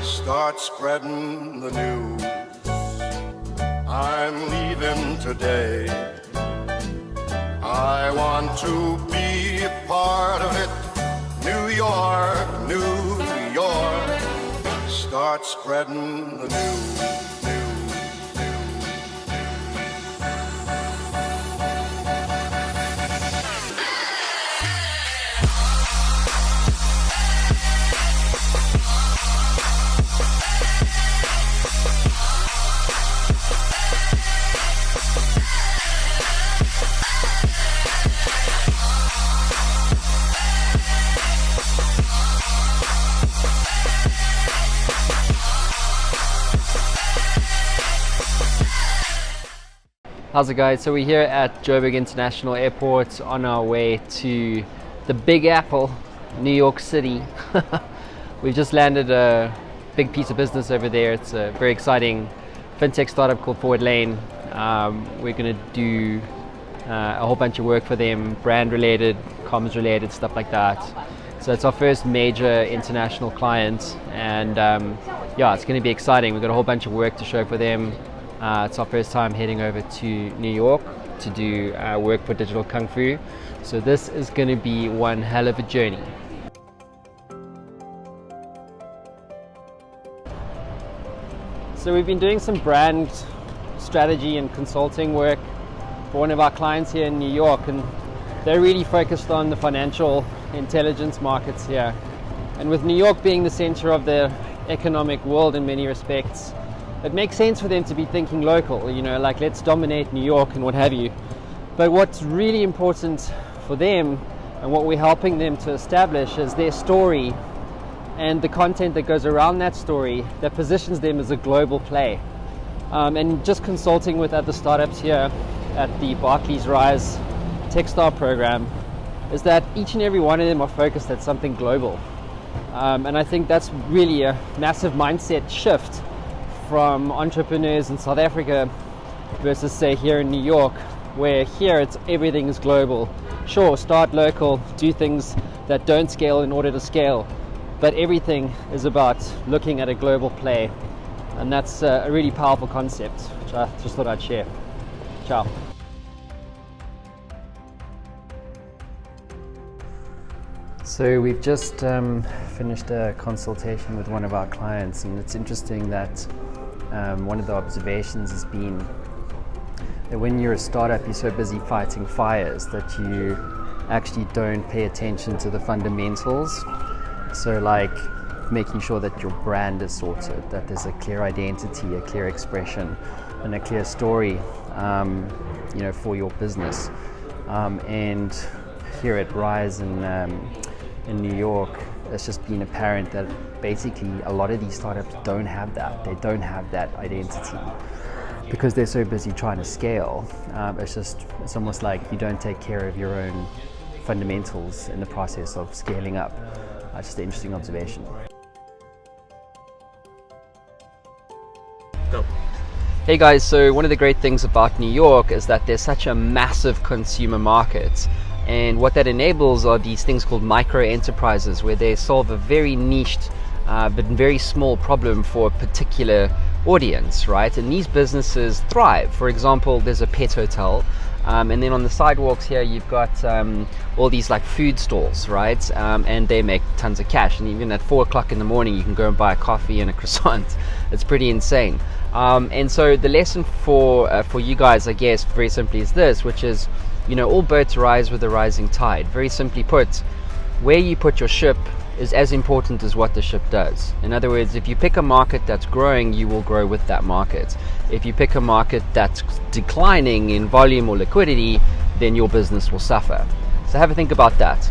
start spreading the news. I'm leaving today. I want to be a part of it. New York, New York, start spreading the news. How's it guys? So we're here at Joburg International Airport on our way to the Big Apple, New York City. We've just landed a big piece of business over there. It's a very exciting fintech startup called Forward Lane. We're going to do a whole bunch of work for them, brand related, comms related, stuff like that. So it's our first major international client, and yeah, it's going to be exciting. We've got a whole bunch of work to show for them. It's our first time heading over to New York to do work for Digital Kung Fu. So this is going to be one hell of a journey. So we've been doing some brand strategy and consulting work for one of our clients here in New York, and they're really focused on the financial intelligence markets here. And with New York being the center of the economic world in many respects, it makes sense for them to be thinking local, you know, like let's dominate New York and what have you. But what's really important for them and what we're helping them to establish is their story and the content that goes around that story that positions them as a global play. And just consulting with other startups here at the Barclays Rise Techstar program is that each and every one of them are focused at something global. And I think that's really a massive mindset shift from entrepreneurs in South Africa versus say here in New York, where here it's everything is global. Sure, start local, do things that don't scale in order to scale, but everything is about looking at a global play, and that's a really powerful concept, which I just thought I'd share. Ciao. So we've just finished a consultation with one of our clients, and it's interesting that one of the observations has been that when you're a startup, you're so busy fighting fires that you actually don't pay attention to the fundamentals. So like making sure that your brand is sorted, that there's a clear identity, a clear expression, and a clear story, you know, for your business. And here at Rise in New York, it's just been apparent that basically a lot of these startups don't have that. They don't have that identity because they're so busy trying to scale. It's almost like you don't take care of your own fundamentals in the process of scaling up. Just an interesting observation. Go. Hey guys, so one of the great things about New York is that there's such a massive consumer market. And what that enables are these things called micro enterprises, where they solve a very niched but very small problem for a particular audience, right? And these businesses thrive. For example, there's a pet hotel, and then on the sidewalks here you've got all these like food stalls, right? And they make tons of cash, and even at 4 o'clock in the morning you can go and buy a coffee and a croissant. It's pretty insane. And so the lesson for you guys, I guess, very simply is this, which is, you know, all boats rise with the rising tide. Very simply put, where you put your ship is as important as what the ship does. In other words, if you pick a market that's growing, you will grow with that market. If you pick a market that's declining in volume or liquidity, then your business will suffer. So have a think about that.